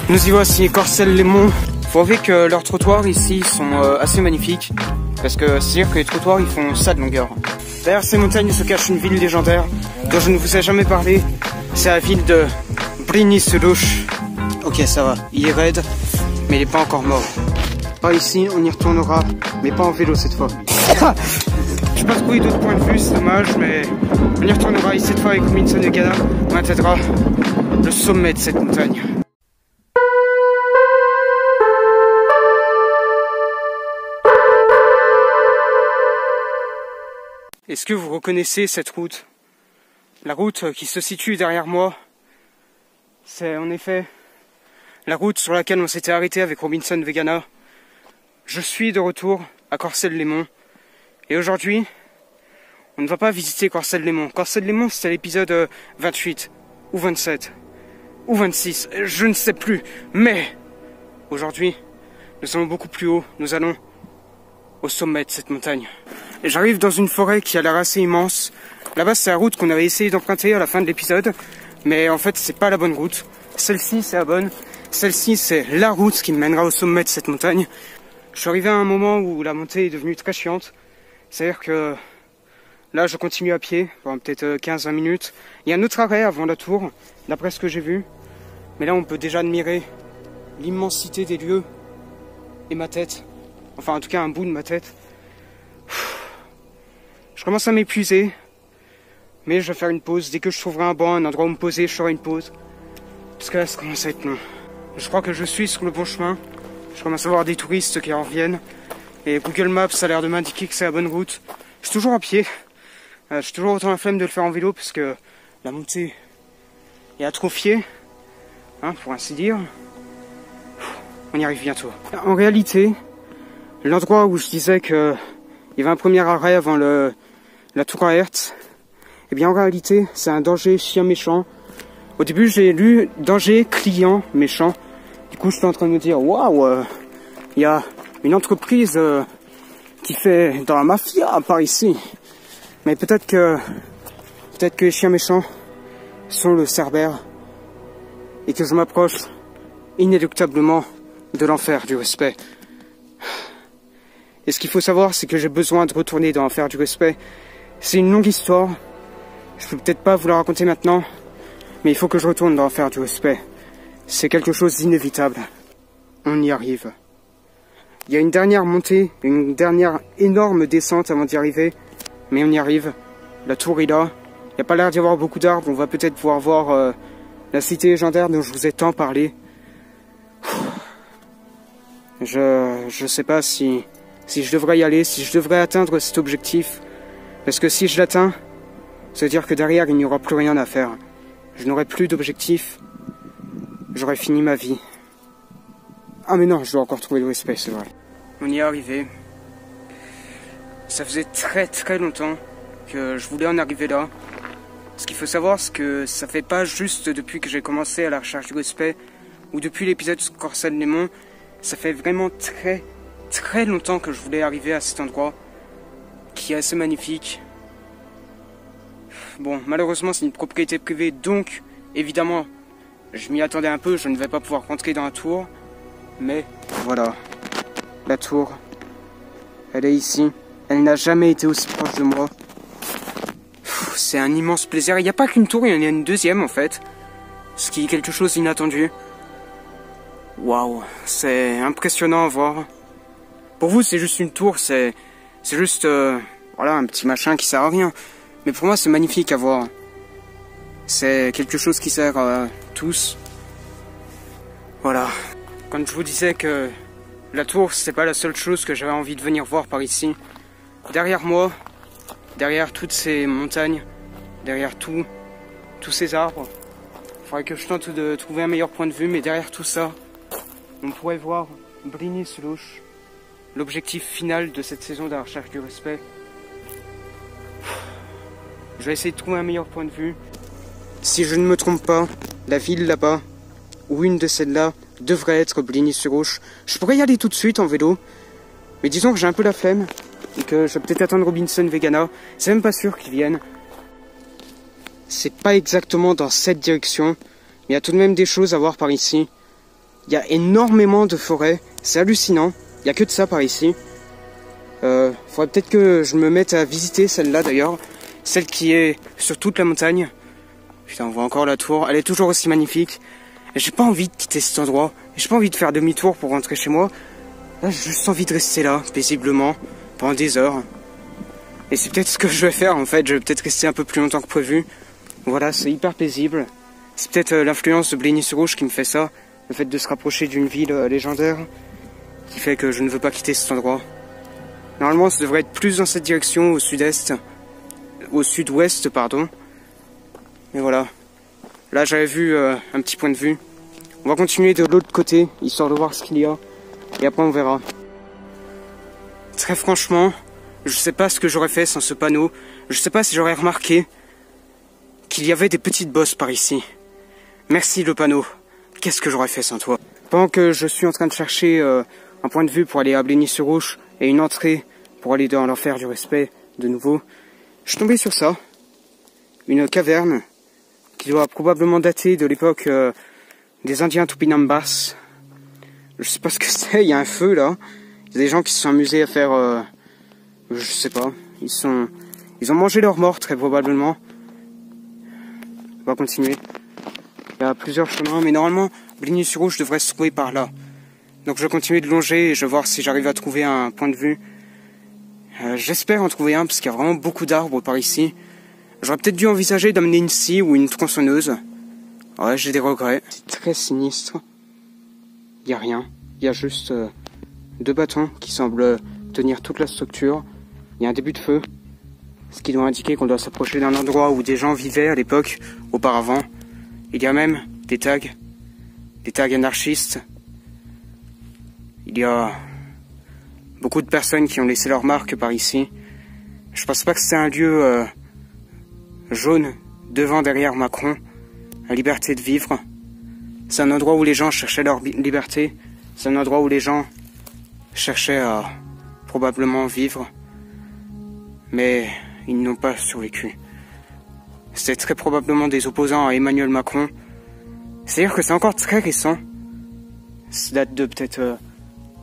Nous y voici, Corcelles-les-Monts. Faut avouer que leurs trottoirs ici sont assez magnifiques. Parce que c'est-à-dire que les trottoirs ils font ça de longueur. Derrière ces montagnes se cache une ville légendaire dont je ne vous ai jamais parlé. C'est la ville de Brigny-sur-Louche. Ok, ça va, il est raide, mais il n'est pas encore mort. Par ici, on y retournera, mais pas en vélo cette fois. Je n'ai pas trouvé d'autres points de vue, c'est dommage, mais on y retournera et cette fois avec Robinson Vegana. On atteindra le sommet de cette montagne. Est-ce que vous reconnaissez cette route? La route qui se situe derrière moi, c'est en effet la route sur laquelle on s'était arrêté avec Robinson Vegana. Je suis de retour à Corcelles-les-Monts et aujourd'hui, on ne va pas visiter Corcelles-les-Monts. Corcelles-les-Monts, c'était l'épisode 28 ou 27 ou 26, je ne sais plus. Mais aujourd'hui, nous allons beaucoup plus haut, nous allons au sommet de cette montagne. J'arrive dans une forêt qui a l'air assez immense. Là-bas, c'est la route qu'on avait essayé d'emprunter à la fin de l'épisode. Mais en fait, c'est pas la bonne route. Celle-ci, c'est la bonne. Celle-ci, c'est la route qui me mènera au sommet de cette montagne. Je suis arrivé à un moment où la montée est devenue très chiante. C'est-à-dire que là, je continue à pied, pendant peut-être 15-20 minutes. Il y a un autre arrêt avant la tour, d'après ce que j'ai vu. Mais là, on peut déjà admirer l'immensité des lieux et ma tête. Enfin, en tout cas, un bout de ma tête. Je commence à m'épuiser, mais je vais faire une pause. Dès que je trouverai un banc, un endroit où me poser, je ferai une pause. Parce que là, ça commence à être long. Je crois que je suis sur le bon chemin. Je commence à voir des touristes qui en reviennent. Et Google Maps a l'air de m'indiquer que c'est la bonne route. Je suis toujours à pied. J'ai toujours autant la flemme de le faire en vélo parce que la montée est atrophiée, hein, pour ainsi dire. On y arrive bientôt. En réalité, l'endroit où je disais que il y avait un premier arrêt avant la tour à Hertz, eh bien en réalité c'est un danger chien méchant. Au début j'ai lu danger client méchant. Du coup je suis en train de me dire waouh, il y a une entreprise qui fait dans la mafia par ici. Mais peut-être que les chiens méchants sont le Cerbère et que je m'approche inéluctablement de l'enfer du respect. Et ce qu'il faut savoir, c'est que j'ai besoin de retourner dans l'enfer du respect. C'est une longue histoire. Je peux peut-être pas vous la raconter maintenant, mais il faut que je retourne dans l'enfer du respect. C'est quelque chose d'inévitable. On y arrive. Il y a une dernière montée, une dernière énorme descente avant d'y arriver, mais on y arrive. La tour est là. Il n'y a pas l'air d'y avoir beaucoup d'arbres. On va peut-être pouvoir voir la cité légendaire dont je vous ai tant parlé. Je sais pas si je devrais y aller, si je devrais atteindre cet objectif. Parce que si je l'atteins, ça veut dire que derrière, il n'y aura plus rien à faire. Je n'aurai plus d'objectif. J'aurai fini ma vie. Ah mais non, je dois encore trouver le respect, c'est vrai. On y est arrivé. Ça faisait très longtemps que je voulais en arriver là. Ce qu'il faut savoir, c'est que ça fait pas juste depuis que j'ai commencé à la recherche du respect, ou depuis l'épisode sur Corcelles-les-Monts. Ça fait vraiment très longtemps que je voulais arriver à cet endroit qui est assez magnifique. Bon, malheureusement c'est une propriété privée, donc évidemment je m'y attendais un peu, je ne vais pas pouvoir rentrer dans la tour, mais voilà, la tour, elle est ici, elle n'a jamais été aussi proche de moi. C'est un immense plaisir. Il n'y a pas qu'une tour, il y en a une deuxième en fait, ce qui est quelque chose d'inattendu. Waouh, c'est impressionnant à voir. Pour vous, c'est juste une tour, c'est juste voilà, un petit machin qui sert à rien. Mais pour moi, c'est magnifique à voir. C'est quelque chose qui sert à tous. Voilà. Quand je vous disais que la tour, c'était pas la seule chose que j'avais envie de venir voir par ici. Derrière moi, derrière toutes ces montagnes, derrière tous ces arbres, il faudrait que je tente de trouver un meilleur point de vue, mais derrière tout ça, on pourrait voir Brigny-sur-Louche, l'objectif final de cette saison de la recherche du respect. Je vais essayer de trouver un meilleur point de vue. Si je ne me trompe pas, la ville là-bas, ou une de celles-là, devrait être Brigny-sur-Louche. Je pourrais y aller tout de suite en vélo, mais disons que j'ai un peu la flemme, et que je vais peut-être attendre Robinson Vegana. C'est même pas sûr qu'il vienne. C'est pas exactement dans cette direction, mais il y a tout de même des choses à voir par ici. Il y a énormément de forêts, c'est hallucinant. Il n'y a que de ça par ici. Faudrait peut-être que je me mette à visiter celle-là d'ailleurs. Celle qui est sur toute la montagne. Putain, on voit encore la tour. Elle est toujours aussi magnifique. J'ai pas envie de quitter cet endroit. J'ai pas envie de faire demi-tour pour rentrer chez moi. Là, j'ai juste envie de rester là, paisiblement, pendant des heures. Et c'est peut-être ce que je vais faire en fait. Je vais peut-être rester un peu plus longtemps que prévu. Voilà, c'est hyper paisible. C'est peut-être l'influence de Blény-sur-Rouge qui me fait ça. Le fait de se rapprocher d'une ville légendaire. Qui fait que je ne veux pas quitter cet endroit. Normalement, ça devrait être plus dans cette direction, au sud-est. Au sud-ouest, pardon. Mais voilà. Là, j'avais vu un petit point de vue. On va continuer de l'autre côté, histoire de voir ce qu'il y a. Et après, on verra. Très franchement, je sais pas ce que j'aurais fait sans ce panneau. Je sais pas si j'aurais remarqué qu'il y avait des petites bosses par ici. Merci le panneau. Qu'est-ce que j'aurais fait sans toi? Pendant que je suis en train de chercher un point de vue pour aller à Blény-sur-Rouge et une entrée pour aller dans l'enfer du respect de nouveau, je suis tombé sur ça. Une caverne qui doit probablement dater de l'époque des Indiens Tupinambas. Je sais pas ce que c'est, il y a un feu là. Il y a des gens qui se sont amusés à faire... je sais pas. Ils ont mangé leur mort très probablement. On va continuer. Il y a plusieurs chemins, mais normalement, Blény-sur-Rouge devrait se trouver par là. Donc je vais continuer de longer et je vais voir si j'arrive à trouver un point de vue. J'espère en trouver un, parce qu'il y a vraiment beaucoup d'arbres par ici. J'aurais peut-être dû envisager d'amener une scie ou une tronçonneuse. Ouais, j'ai des regrets. C'est très sinistre. Il n'y a rien. Il y a juste deux bâtons qui semblent tenir toute la structure. Il y a un début de feu, ce qui doit indiquer qu'on doit s'approcher d'un endroit où des gens vivaient à l'époque, auparavant. Il y a même des tags anarchistes. Il y a beaucoup de personnes qui ont laissé leur marque par ici. Je pense pas que c'est un lieu jaune devant derrière Macron, la liberté de vivre. C'est un endroit où les gens cherchaient leur liberté. C'est un endroit où les gens cherchaient à probablement vivre. Mais ils n'ont pas survécu. C'est très probablement des opposants à Emmanuel Macron. C'est-à-dire que c'est encore très récent. Ça date de peut-être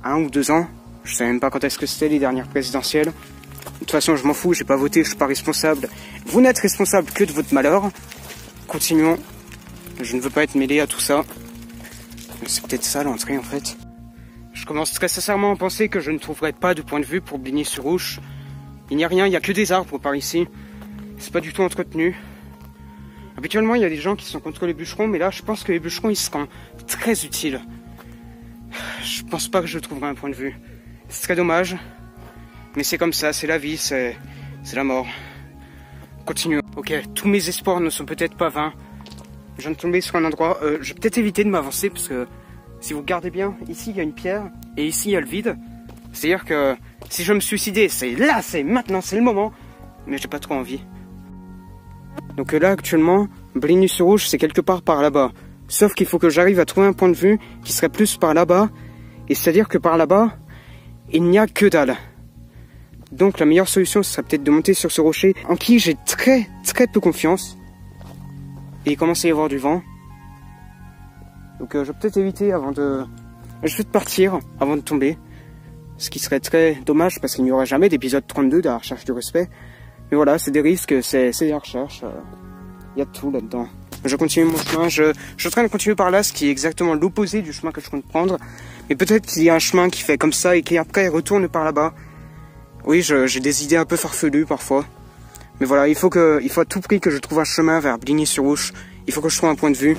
1 ou 2 ans. Je sais même pas quand est-ce que c'était les dernières présidentielles. De toute façon, je m'en fous, j'ai pas voté, je suis pas responsable. Vous n'êtes responsable que de votre malheur. Continuons. Je ne veux pas être mêlé à tout ça. C'est peut-être ça l'entrée en fait. Je commence très sincèrement à penser que je ne trouverai pas de point de vue pour Blény-sur-Rouge. Il n'y a rien, il n'y a que des arbres par ici. C'est pas du tout entretenu. Habituellement, il y a des gens qui sont contre les bûcherons, mais là, je pense que les bûcherons, ils seront très utiles. Je pense pas que je trouverai un point de vue. C'est très dommage. Mais c'est comme ça, c'est la vie, c'est la mort. Continuons. Ok, tous mes espoirs ne sont peut-être pas vains. Je viens de tomber sur un endroit. Je vais peut-être éviter de m'avancer parce que si vous regardez bien, ici il y a une pierre et ici il y a le vide. C'est-à-dire que si je me suicidais, c'est là, c'est maintenant, c'est le moment. Mais j'ai pas trop envie. Donc là actuellement, Blény-sur-Rouge c'est quelque part par là-bas. Sauf qu'il faut que j'arrive à trouver un point de vue qui serait plus par là-bas. Et c'est-à-dire que par là-bas, il n'y a que dalle. Donc la meilleure solution ce serait peut-être de monter sur ce rocher en qui j'ai très peu confiance. Et il commence à y avoir du vent. Donc je vais peut-être éviter avant de... Je vais partir avant de tomber. Ce qui serait très dommage parce qu'il n'y aura jamais d'épisode 32 de la recherche du respect. Mais voilà, c'est des risques, c'est des recherches. Il y a tout là-dedans. Je continue mon chemin. Je suis en train de continuer par là, ce qui est exactement l'opposé du chemin que je compte prendre. Mais peut-être qu'il y a un chemin qui fait comme ça et qui après retourne par là-bas. Oui, j'ai des idées un peu farfelues parfois. Mais voilà, il faut à tout prix que je trouve un chemin vers Blény-sur-Rouge. Il faut que je trouve un point de vue.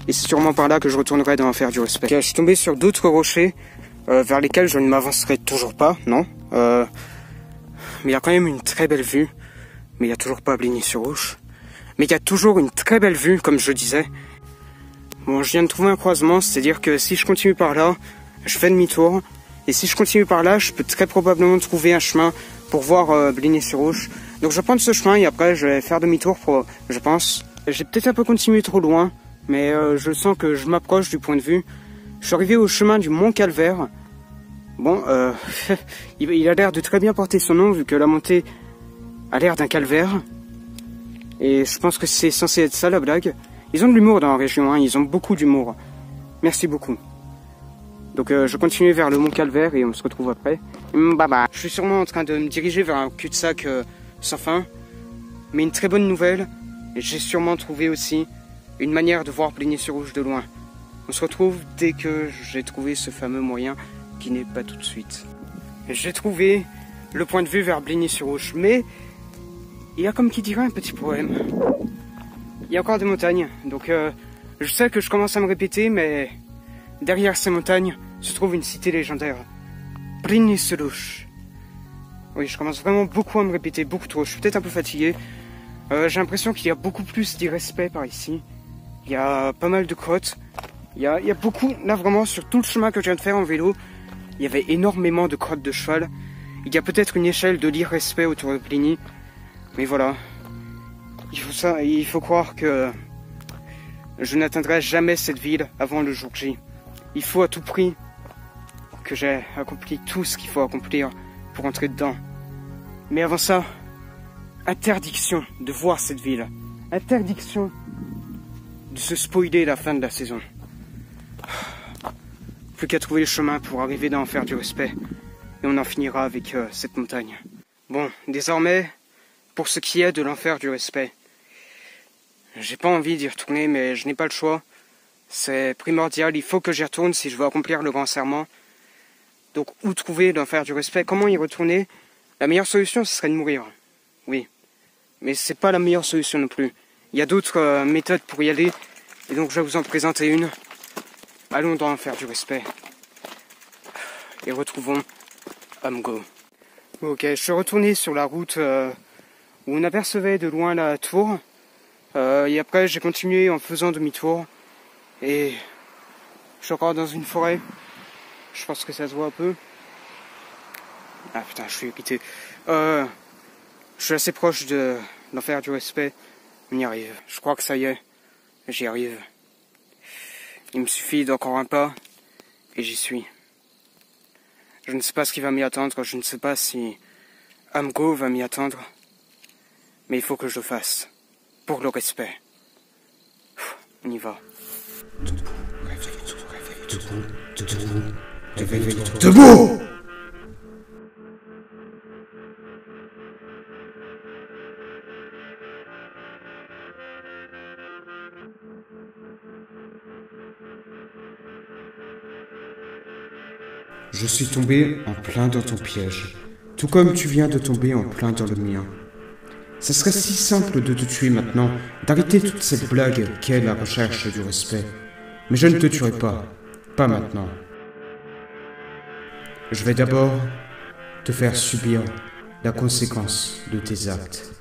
Et c'est sûrement par là que je retournerai dans l'enfer du respect. Okay, je suis tombé sur d'autres rochers vers lesquels je ne m'avancerai toujours pas, non. Mais il y a quand même une très belle vue. Mais il n'y a toujours pas Blény-sur-Rouge. Mais il y a toujours une très belle vue, comme je disais. Bon, je viens de trouver un croisement, c'est-à-dire que si je continue par là, je fais demi-tour. Et si je continue par là, je peux très probablement trouver un chemin pour voir Blény-sur-Rouge. Donc je vais prendre ce chemin et après je vais faire demi-tour pour, je pense. J'ai peut-être un peu continué trop loin, mais je sens que je m'approche du point de vue. Je suis arrivé au chemin du Mont Calvaire. Bon, il a l'air de très bien porter son nom vu que la montée a l'air d'un calvaire. Et je pense que c'est censé être ça la blague. Ils ont de l'humour dans la région, hein, ils ont beaucoup d'humour. Merci beaucoup. Donc je continue vers le Mont Calvaire et on se retrouve après. Bye. Je suis sûrement en train de me diriger vers un cul-de-sac sans fin. Mais une très bonne nouvelle, j'ai sûrement trouvé aussi une manière de voir Bligny-sur-Rouge de loin. On se retrouve dès que j'ai trouvé ce fameux moyen qui n'est pas tout de suite. J'ai trouvé le point de vue vers Bligny-sur-Rouge, mais il y a comme qui dirait un petit problème. Il y a encore des montagnes, donc je sais que je commence à me répéter, mais derrière ces montagnes se trouve une cité légendaire. Bligny-sur-Rouge. Oui, je commence vraiment beaucoup à me répéter, beaucoup trop. Je suis peut-être un peu fatigué. J'ai l'impression qu'il y a beaucoup plus d'irrespect par ici. Il y a pas mal de crottes. Il y a beaucoup, là vraiment, sur tout le chemin que je viens de faire en vélo, il y avait énormément de crottes de cheval. Il y a peut-être une échelle de l'irrespect autour de Bligny. Mais voilà. Il faut croire que je n'atteindrai jamais cette ville avant le jour J. Il faut à tout prix que j'ai accompli tout ce qu'il faut accomplir pour entrer dedans. Mais avant ça, interdiction de voir cette ville. Interdiction de se spoiler la fin de la saison. Plus qu'à trouver le chemin pour arriver dans l'enfer du respect. Et on en finira avec cette montagne. Bon, désormais, pour ce qui est de l'enfer du respect. J'ai pas envie d'y retourner, mais je n'ai pas le choix. C'est primordial, il faut que j'y retourne si je veux accomplir le grand serment. Donc, où trouver l'enfer du respect? Comment y retourner? La meilleure solution, ce serait de mourir. Oui. Mais c'est pas la meilleure solution non plus. Il y a d'autres méthodes pour y aller. Et donc, je vais vous en présenter une. Allons dans l'enfer du respect. Et retrouvons Amgo. Ok, je suis retourné sur la route où on apercevait de loin la tour. Et après, j'ai continué en faisant demi-tour. Et je suis encore dans une forêt. Je pense que ça se voit un peu. Ah putain, je suis irrité. Je suis assez proche de l'enfer du respect. On y arrive. Je crois que ça y est. J'y arrive. Il me suffit d'encore un pas. Et j'y suis. Je ne sais pas ce qui va m'y attendre. Je ne sais pas si Amgo va m'y attendre. Mais il faut que je le fasse. Pour le respect. On y va. Debout! Je suis tombé en plein dans ton piège, tout comme tu viens de tomber en plein dans le mien. Ce serait si simple de te tuer maintenant, d'arrêter toute cette blague qu'est la recherche du respect. Mais je ne te tuerai pas, pas maintenant. Je vais d'abord te faire subir la conséquence de tes actes.